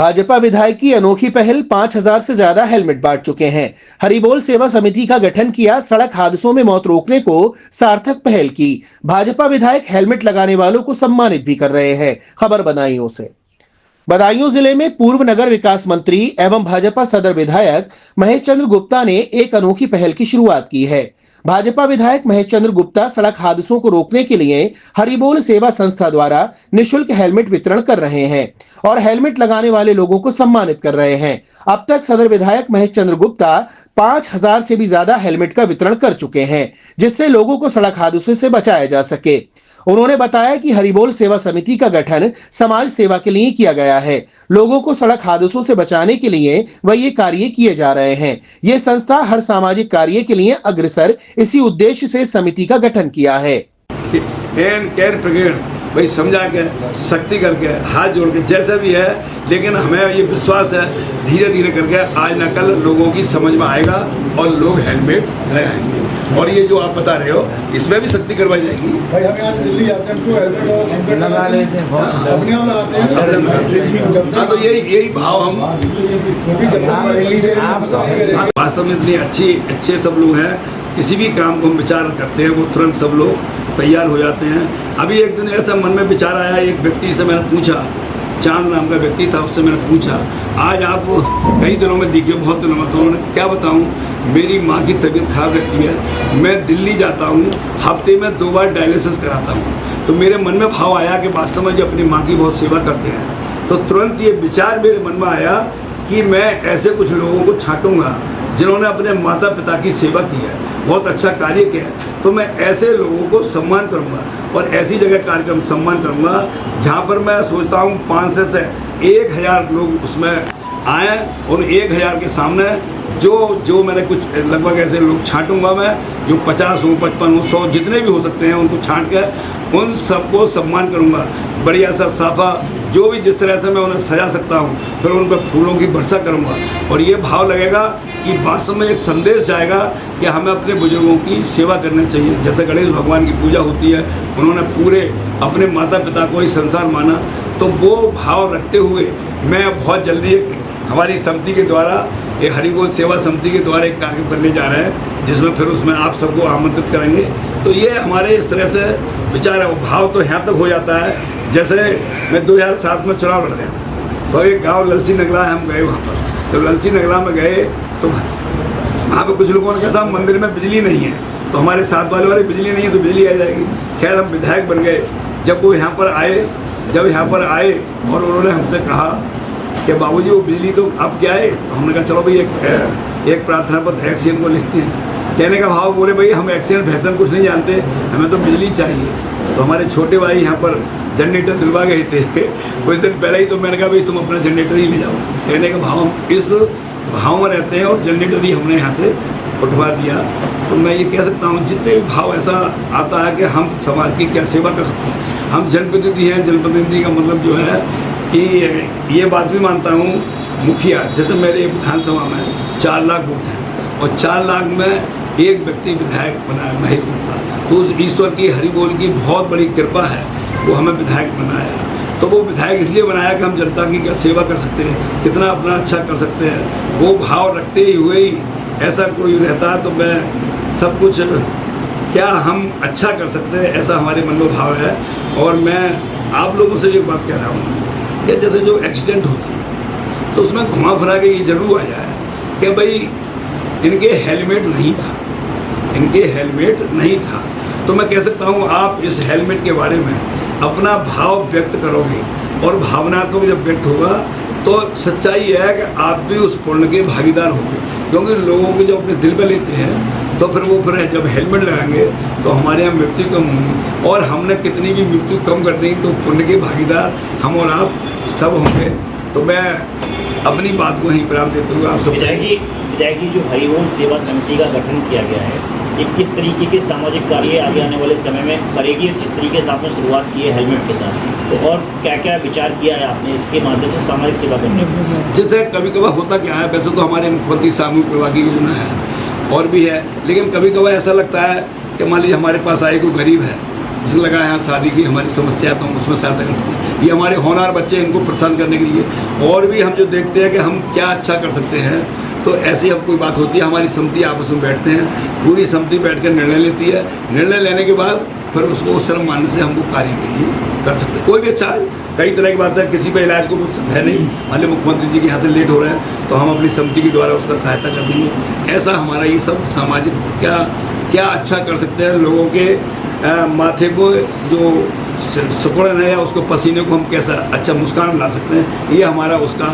भाजपा विधायक की अनोखी पहल 5,000 से ज्यादा हेलमेट बांट चुके हैं। हरिबोल सेवा समिति का गठन किया, सड़क हादसों में मौत रोकने को सार्थक पहल की। भाजपा विधायक हेलमेट लगाने वालों को सम्मानित भी कर रहे हैं। खबर बदायूं से। बदायूं जिले में पूर्व नगर विकास मंत्री एवं भाजपा सदर विधायक महेश चंद्र गुप्ता ने एक अनोखी पहल की शुरुआत की है। भाजपा विधायक महेश चंद्र गुप्ता सड़क हादसों को रोकने के लिए हरिबोल सेवा संस्था द्वारा निःशुल्क हेलमेट वितरण कर रहे हैं और हेलमेट लगाने वाले लोगों को सम्मानित कर रहे हैं। अब तक सदर विधायक महेश चंद्र गुप्ता 5,000 से भी ज्यादा हेलमेट का वितरण कर चुके हैं, जिससे लोगों को सड़क हादसों से बचाया जा सके। उन्होंने बताया कि हरिबोल सेवा समिति का गठन समाज सेवा के लिए किया गया है। लोगों को सड़क हादसों से बचाने के लिए वह ये कार्य किए जा रहे हैं। ये संस्था हर सामाजिक कार्य के लिए अग्रसर, इसी उद्देश्य से समिति का गठन किया है। भाई समझा के, शक्ति करके, हाथ जोड़ के, जैसा भी है, लेकिन हमें ये विश्वास है धीरे धीरे करके आज न कल लोगों की समझ में आएगा और लोग हेलमेट लगाएंगे। और ये जो आप बता रहे हो इसमें भी शक्ति करवाई जाएगी। भाई हम यहाँ दिल्ली जाते हैं तो हेलमेट और हेलमेट लगा लेते हैं, अपने आप लगाते हैं। हाँ, तो यही भाव हम वास्तव में इतनी अच्छे सब लोग हैं, किसी भी काम को हम विचार करते हैं वो तुरंत सब लोग तैयार हो जाते हैं। अभी एक दिन ऐसा मन में विचार आया, एक व्यक्ति से मैंने पूछा, चांद नाम का व्यक्ति था, उससे मैंने पूछा आज आप कई दिनों में दिखे, बहुत दिनों में, तो उन्होंने क्या बताऊं, मेरी माँ की तबीयत खराब रहती है, मैं दिल्ली जाता हूँ, हफ्ते में 2 बार डायलिसिस कराता हूँ। तो मेरे मन में भाव आया कि वास्तव में जो अपनी माँ की बहुत सेवा करते हैं, तो तुरंत ये विचार मेरे मन में आया कि मैं ऐसे कुछ लोगों को छांटूंगा जिन्होंने अपने माता पिता की सेवा की है, बहुत अच्छा कार्य किया है। तो मैं ऐसे लोगों को सम्मान करूंगा और ऐसी जगह कार्यक्रम सम्मान करूंगा जहां पर मैं सोचता हूं 500 से 1,000 लोग उसमें आए और 1,000 के सामने जो मैंने कुछ लगभग ऐसे लोग छांटूंगा मैं, जो 50 हो, 55 हो, 100 जितने भी हो सकते हैं, उनको छांट कर उन सबको सम्मान करूंगा। बढ़िया सा साफा जो भी जिस तरह से मैं उन्हें सजा सकता हूँ, फिर उन पर फूलों की वर्षा करूँगा। और ये भाव लगेगा कि वास्तव में एक संदेश जाएगा कि हमें अपने बुजुर्गों की सेवा करनी चाहिए। जैसे गणेश भगवान की पूजा होती है, उन्होंने पूरे अपने माता पिता को ही संसार माना, तो वो भाव रखते हुए मैं बहुत जल्दी हमारी समिति के द्वारा, एक हरिबोल सेवा समिति के द्वारा एक कार्यक्रम करने जा रहे हैं, जिसमें फिर उसमें आप सबको आमंत्रित करेंगे। तो ये हमारे इस तरह से विचार है। भाव तो यहाँ तक हो जाता है, जैसे मैं 2007 में चुनाव लड़ रहा था, तो एक गांव ललसी नगला है, हम गए वहाँ पर। तो ललसी नगला में गए तो वहाँ पर कुछ लोगों ने कहा मंदिर में बिजली नहीं है, तो हमारे साथ वाले बिजली नहीं है तो बिजली आ जाएगी। खैर हम विधायक बन गए। जब वो यहाँ पर आए और उन्होंने हमसे कहा कि बाबूजी वो बिजली तो अब क्या है, तो हमने कहा चलो भाई एक प्रार्थना पत्र एक्सीडेंट को लिखते हैं। कहने का भाव बोले भाई हम एक्सीडेंट फैक्शन कुछ नहीं जानते, हमें तो बिजली चाहिए। तो हमारे छोटे भाई यहाँ पर जनरेटर दिलवा गए थे कुछ दिन पहले ही, तो मैंने कहा भाई तुम अपना जनरेटर ही ले जाओ। कहने का भाव हम इस भाव में रहते हैं और जनरेटर ही हमने यहाँ से उठवा दिया। तो मैं ये कह सकता हूँ जितने भी भाव ऐसा आता है कि हम समाज की क्या सेवा कर सकते हैं। हम जनप्रतिनिधि हैं, जनप्रतिनिधि का मतलब जो है कि ये बात भी मानता हूँ, मुखिया जैसे मेरे विधानसभा में 4 लाख वोट हैं और 4 लाख में एक व्यक्ति विधायक बना है, महेश गुप्ता। तो उस ईश्वर की, हरिबोल की बहुत बड़ी कृपा है, वो हमें विधायक बनाया। तो वो विधायक इसलिए बनाया कि हम जनता की क्या सेवा कर सकते हैं, कितना अपना अच्छा कर सकते हैं, वो भाव रखते ही हुए ही ऐसा कोई रहता तो मैं सब कुछ क्या हम अच्छा कर सकते हैं, ऐसा हमारे मन में भाव है। और मैं आप लोगों से एक बात कह रहा हूँ कि जैसे जो एक्सीडेंट होती है तो उसमें घुमा फिरा के ये जरूर आया है कि भाई इनके हेलमेट नहीं था। तो मैं कह सकता हूँ आप इस हेलमेट के बारे में अपना भाव व्यक्त करोगे और भावनात्मक जब व्यक्त होगा तो सच्चाई है कि आप भी उस पुण्य के भागीदार होंगे। क्योंकि लोगों को जब अपने दिल में लेते हैं तो फिर जब हेलमेट लगाएंगे तो हमारे यहाँ मृत्यु कम होंगी, और हमने कितनी भी मृत्यु कम कर देंगे तो पुण्य के भागीदार हम और आप सब होंगे। तो मैं अपनी बात को ही प्राप्त देते हुए आप सब विधायक जी जो हरिबोल सेवा समिति का गठन किया गया है, ये किस तरीके के सामाजिक कार्य आगे आने वाले समय में करेगी, और जिस तरीके से आपने शुरुआत की है हेलमेट के साथ, तो और क्या क्या विचार किया है आपने इसके माध्यम से सामाजिक सेवा करने में? जैसे कभी कभार होता क्या है, वैसे तो हमारे मुख्यमंत्री सामूहिक विवाह की योजना है और भी है, लेकिन कभी कभार ऐसा लगता है कि मान लीजिए हमारे पास आए कोई गरीब है, उसे लगा यहाँ शादी की हमारी समस्या तो हम उसमें सहायता कर सकते हैं। ये हमारे होनहार बच्चे, इनको प्रसन्न करने के लिए और भी हम जो देखते हैं कि हम क्या अच्छा कर सकते हैं, तो ऐसी अब कोई बात होती है, हमारी समिति आपस में बैठते हैं, पूरी समिति बैठ कर निर्णय लेती है। निर्णय लेने के बाद फिर उसको सर्वमान्य से हमको कार्य के लिए कर सकते हैं। कोई भी अच्छा है, कई तरह की बात है, किसी पे इलाज को कुछ है नहीं, मान लो मुख्यमंत्री जी के यहाँ से लेट हो रहा है तो हम अपनी समिति के द्वारा उसका सहायता कर देंगे। ऐसा हमारा ये सब सामाजिक क्या अच्छा कर सकते हैं, लोगों के माथे को जो सिकुड़न है या उसको पसीने को हम कैसा अच्छा मुस्कान ला सकते हैं, ये हमारा उसका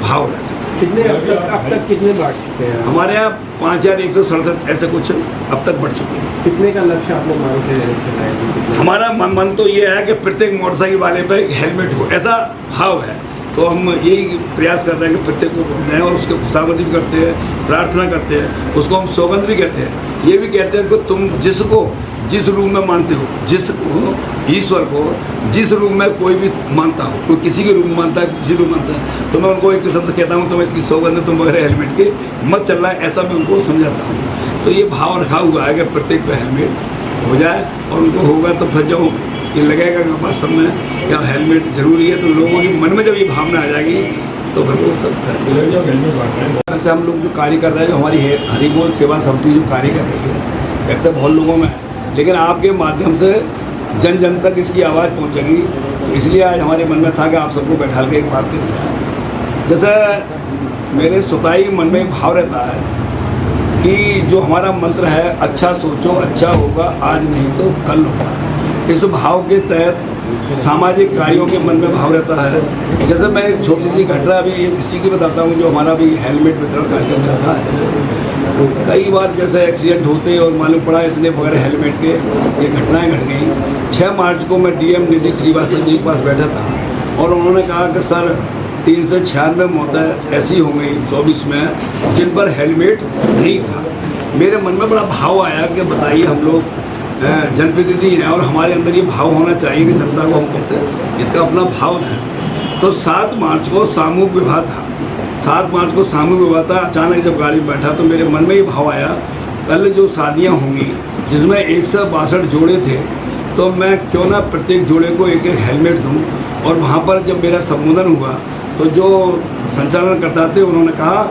भाव रह सकता है। कितने अब तक कितने बांट चुके हैं? हमारे यहाँ 5167 ऐसे कुछ अब तक बढ़ चुके हैं। कितने का लक्ष्य आप लोग मान के चलाएंगे? हमारा मन तो ये है कि प्रत्येक मोटरसाइकिल वाले पे हेलमेट हो, ऐसा भाव है। तो हम यही प्रयास कर रहे हैं कि प्रत्येक को दें और उसके खुशामदी भी करते हैं, प्रार्थना करते हैं, उसको हम सौगंध भी कहते हैं। ये भी कहते हैं कि तुम जिसको जिस रूप में मानते हो, जिसको ईश्वर को जिस रूप में कोई भी मानता हो, कोई किसी के रूप में मानता है, किसी रूप में मानता है, तो मैं उनको एक किस्म से कहता हूँ, तो मैं इसकी सौगंध तुम बगैर हेलमेट के मत चलना है, ऐसा मैं उनको समझाता हूँ। तो ये भाव रखा हुआ है कि प्रत्येक पे हेलमेट हो जाए और उनको होगा तो फिर जो ये लगेगा कि वास्तव में क्या हेलमेट जरूरी है, तो लोगों के मन में जब ये भावना आ जाएगी तो फिर वो सब करेंगे। ऐसे हम लोग जो कार्य कर रहे हैं, जो हमारी हरिबोल सेवा समिति जो कार्य कर रही है, ऐसे बहुत लोगों में, लेकिन आपके माध्यम से जन जन तक इसकी आवाज़ पहुंचेगी, तो इसलिए आज हमारे मन में था कि आप सबको बैठा के एक बात करें। जैसे मेरे स्वतः मन में एक भाव रहता है कि जो हमारा मंत्र है, अच्छा सोचो अच्छा होगा, आज नहीं तो कल होगा, इस भाव के तहत सामाजिक कार्यों के मन में भाव रहता है। जैसे मैं एक छोटी सी घटना अभी इसी की बताता हूँ, जो हमारा भी हेलमेट वितरण कार्यक्रम चल रहा है। कई बार जैसे एक्सीडेंट होते और मालूम पड़ा इतने बगैर हेलमेट के ये घटनाएं घट गई। 6 मार्च को मैं डीएम निधि श्रीवास्तव जी के पास बैठा था और उन्होंने कहा कि सर 396 मौतें ऐसी हो गई 24 में जिन पर हेलमेट नहीं था। मेरे मन में बड़ा भाव आया कि बताइए, हम लोग जनप्रतिनिधि हैं और हमारे अंदर ये भाव होना चाहिए कि जनता को हम कैसे इसका अपना भाव दें। तो 7 मार्च को सामूहिक विवाह था, 7 मार्च को सामूहिक विवाह था। अचानक जब गाड़ी में बैठा तो मेरे मन में ये भाव आया, कल जो शादियां होंगी जिसमें 162 जोड़े थे, तो मैं क्यों ना प्रत्येक जोड़े को एक एक हेलमेट दूं। और वहाँ पर जब मेरा संबोधन हुआ तो जो संचालन करता थे उन्होंने कहा,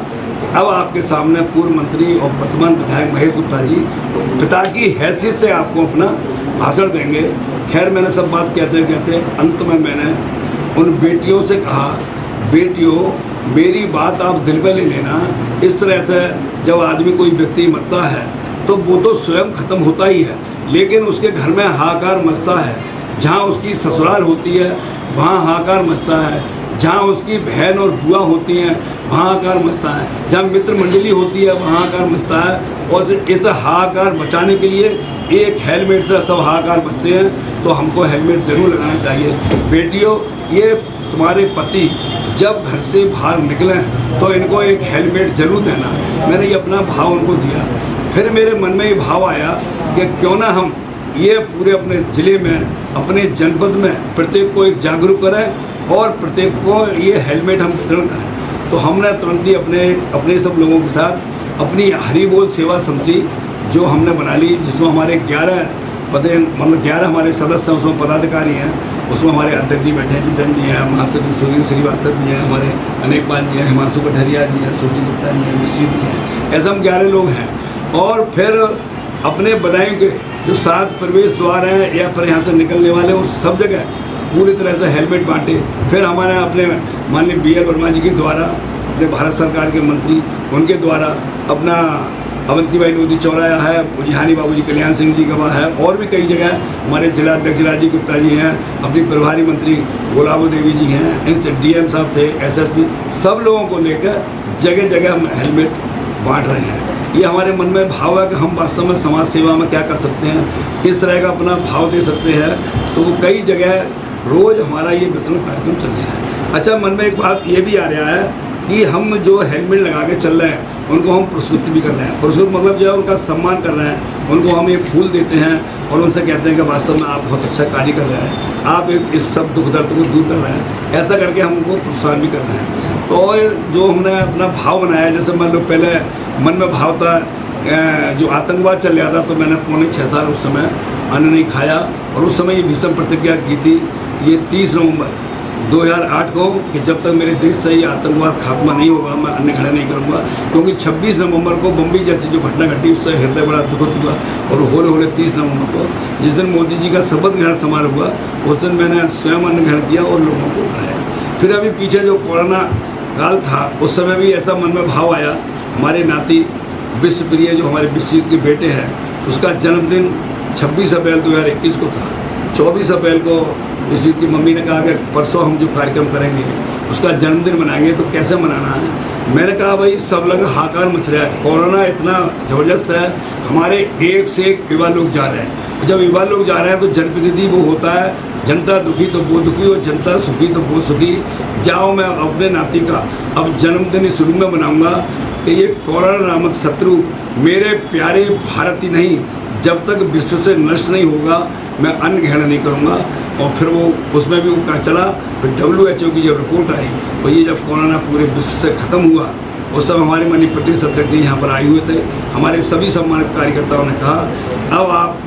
अब आपके सामने पूर्व मंत्री और वर्तमान विधायक महेश गुप्ता जी पिता की हैसियत से आपको अपना भाषण देंगे। खैर मैंने सब बात कहते कहते अंत में मैंने उन बेटियों से कहा, बेटियों मेरी बात आप दिल पे ले लेना। इस तरह से जब आदमी कोई व्यक्ति मरता है तो वो तो स्वयं खत्म होता ही है, लेकिन उसके घर में हाहाकार मचता है। जहाँ उसकी ससुराल होती है वहाँ हाहाकार मचता है, जहाँ उसकी बहन और बुआ होती हैं वहाँ हाहाकार मचता है, जहाँ मित्र मंडली होती है वहाँ हाहाकार मचता है। और इस हाहाकार बचाने के लिए एक हेलमेट से सब हाहाकार बचते हैं, तो हमको हेलमेट ज़रूर लगाना चाहिए। बेटियों, ये तुम्हारे पति जब घर से बाहर निकलें तो इनको एक हेलमेट ज़रूर देना। मैंने ये अपना भाव उनको दिया। फिर मेरे मन में ये भाव आया कि क्यों ना हम ये पूरे अपने ज़िले में, अपने जनपद में प्रत्येक को एक जागरूक करें और प्रत्येक को ये हेलमेट हम वितरण करें। तो हमने तुरंत ही अपने सब लोगों के साथ अपनी हरिबोल सेवा समिति जो हमने बना ली, जिसमें हमारे 11 पदे, मतलब 11 हमारे सदस्य हैं, उसमें पदाधिकारी हैं। उसमें हमारे अध्यक्ष जी बैठे हैं, जितन जी हैं, महासचिव सुनील श्रीवास्तव जी हैं, हमारे अनेक पाल जी हैं, हिमांशु कठरिया जी हैं, सूर्य गुप्ता जी हैं, निश्चित जी हैं, ऐसे हम 11 लोग हैं। और फिर अपने बदायूं के जो 7 प्रवेश द्वार हैं या फिर यहाँ से निकलने वाले, उस सब जगह पूरी तरह से हेलमेट बांटे। फिर हमारे अपने माननीय BL वर्मा जी के द्वारा, अपने भारत सरकार के मंत्री उनके द्वारा, अपना अवंतीबाई लोधी चौराया है, बुझियानी बाबू जी, कल्याण सिंह जी गवाह है, और भी कई जगह हमारे जिला अध्यक्ष राजीव गुप्ता जी हैं, अपनी प्रभारी मंत्री गुलाबो देवी जी हैं, इनसे DM साहब थे, SSP, सब लोगों को लेकर जगह जगह हम हेलमेट बांट रहे हैं। ये हमारे मन में भाव है कि हम वास्तव में समाज सेवा में क्या कर सकते हैं, किस तरह का अपना भाव दे सकते हैं। तो वो कई जगह रोज़ हमारा ये वितरण कार्यक्रम चल रहा है। अच्छा, मन में एक बात ये भी आ रहा है कि हम जो हेलमेट लगा के चल रहे हैं उनको हम पुरस्कृत भी कर रहे हैं। पुरस्कृत मतलब जो है उनका सम्मान कर रहे हैं, उनको हम एक फूल देते हैं और उनसे कहते हैं कि वास्तव में आप बहुत अच्छा कार्य कर रहे हैं, आप एक इस सब दुख दर्द को दूर कर रहे हैं। ऐसा करके हम उनको प्रोत्साहन भी कर रहे हैं। तो जो हमने अपना भाव बनाया, जैसे मान लो पहले मन में भाव था जो आतंकवाद चल रहा था, तो मैंने पौने 6 साल उस समय अन्न नहीं खाया और उस समय ये भीषण प्रतिज्ञा की थी। ये 30 नवंबर 2008 को कि जब तक मेरे देश से ये आतंकवाद खात्मा नहीं होगा मैं अन्न ग्रहण नहीं करूँगा, क्योंकि 26 नवंबर को बम्बई जैसी जो घटना घटी उससे हृदय बड़ा दुखद हुआ। और होले 30 नवंबर को जिस दिन मोदी जी का शपथ ग्रहण समारोह हुआ उस दिन मैंने स्वयं अन्न ग्रहण किया और लोगों को खिलाया। फिर अभी पीछे जो कोरोना काल था उस समय भी ऐसा मन में भाव आया, हमारे नाती विश्वप्रिय जो हमारे विश्वजीत के बेटे हैं उसका जन्मदिन 26 अप्रैल 2021 को था। 24 अप्रैल को विश्वजीत की मम्मी ने कहा कि परसों हम जो कार्यक्रम करेंगे उसका जन्मदिन मनाएंगे, तो कैसे मनाना है। मैंने कहा भाई सब लोग हाहाकार मच रहा है, कोरोना इतना ज़बरदस्त है, हमारे एक से एक युवा लोग जा रहे हैं। जब युवा लोग जा रहे हैं तो जनप्रतिनिधि वो होता है, जनता दुखी तो वो दुखी और जनता सुखी तो वो सुखी। जाओ मैं अपने नाती का अब जन्मदिन इस रूप में मनाऊंगा कि ये कोरोना नामक शत्रु मेरे प्यारे भारत ही नहीं, जब तक विश्व से नष्ट नहीं होगा मैं अन्न ग्रहण नहीं करूँगा। और फिर वो उसमें भी उनका चला। फिर WHO की जब रिपोर्ट आई तो ये जब कोरोना पूरे विश्व से ख़त्म हुआ उस समय हमारे माननीय प्रदेश अध्यक्ष जी यहाँ पर आए हुए थे। हमारे सभी सम्मानित कार्यकर्ताओं ने कहा अब आप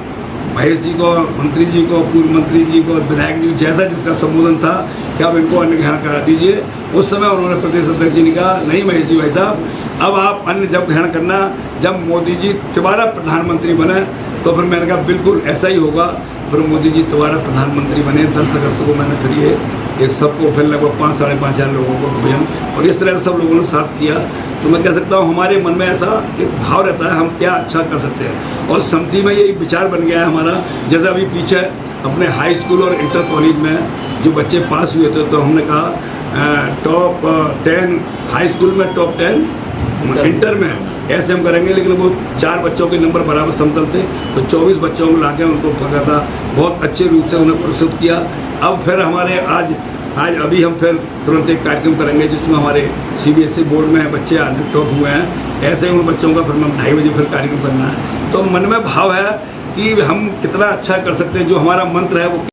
महेश जी को, मंत्री जी को, पूर्व मंत्री जी को, विधायक जी जैसा जिसका संबोधन था कि आप इनको अन्न ग्रहण करा दीजिए। उस समय उन्होंने प्रदेश अध्यक्ष जी ने कहा नहीं महेश जी भाई साहब, अब आप अन्न जब ग्रहण करना जब मोदी जी दोबारा प्रधानमंत्री बने। तो फिर मैंने कहा बिल्कुल ऐसा ही होगा। फिर मोदी जी दोबारा प्रधानमंत्री बने। 10 अगस्त को मैंने फिर ये सबको फिर लगभग 5-5.5 हज़ार लोगों को भोजन और इस तरह से सब लोगों ने साथ किया। तो मैं कह सकता हूँ हमारे मन में ऐसा एक भाव रहता है हम क्या अच्छा कर सकते हैं। और समिति में ये विचार बन गया है हमारा, जैसे अभी पीछे अपने हाई स्कूल और इंटर कॉलेज में जो बच्चे पास हुए थे तो हमने कहा टॉप 10 हाई स्कूल में, टॉप 10 इंटर में ऐसे हम करेंगे। लेकिन वो 4 बच्चों के नंबर बराबर समतल थे तो 24 बच्चों को लाके उनको बकायदा बहुत अच्छे रूप से उन्हें प्रस्तुत किया। अब फिर हमारे आज अभी हम फिर तुरंत एक कार्यक्रम करेंगे जिसमें हमारे CBSE बोर्ड में बच्चे टॉप हुए हैं। ऐसे ही उन बच्चों का फिर हम 2:30 बजे फिर कार्यक्रम करना है। तो मन में भाव है कि हम कितना अच्छा कर सकते हैं। जो हमारा मंत्र है वो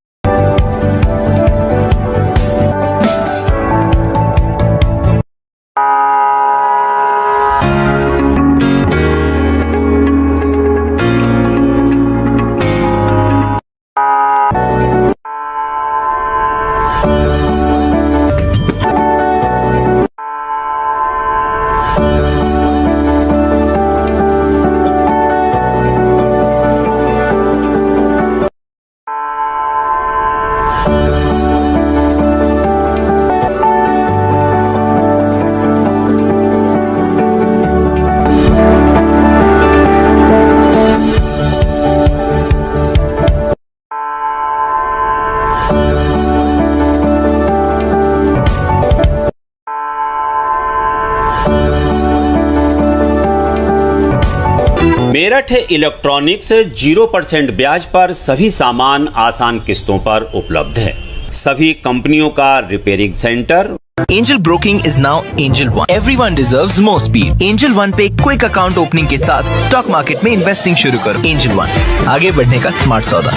मेरठ इलेक्ट्रॉनिक्स 0% ब्याज पर सभी सामान आसान किस्तों पर उपलब्ध है। सभी कंपनियों का repairing centre. Angel Broking is now Angel One. Everyone deserves more speed. Angel One पे क्विक अकाउंट ओपनिंग के साथ स्टॉक मार्केट में इन्वेस्टिंग शुरू करो। Angel One, आगे बढ़ने का स्मार्ट सौदा।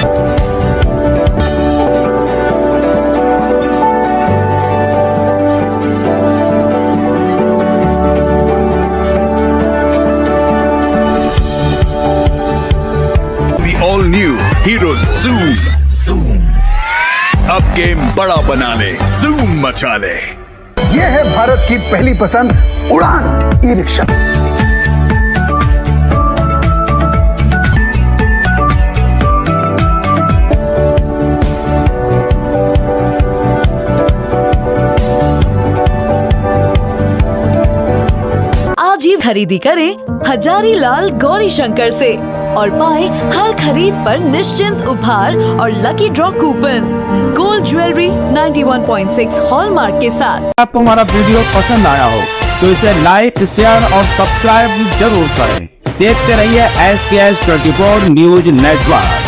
ऑल न्यू हीरो ज़ूम अब गेम बड़ा बना ले, ज़ूम मचा ले। ये है भारत की पहली पसंद उड़ान ई-रिक्शा। आज ही खरीदी करें हजारीलाल गौरी शंकर से और पाएं हर खरीद पर निश्चिंत उपहार और lucky draw coupon. Gold jewellery 91.6 hallmark के साथ। आपको हमारा वीडियो पसंद आया हो तो इसे लाइक, शेयर और सब्सक्राइब जरूर करें। देखते रहिए SKS 24 न्यूज नेटवर्क।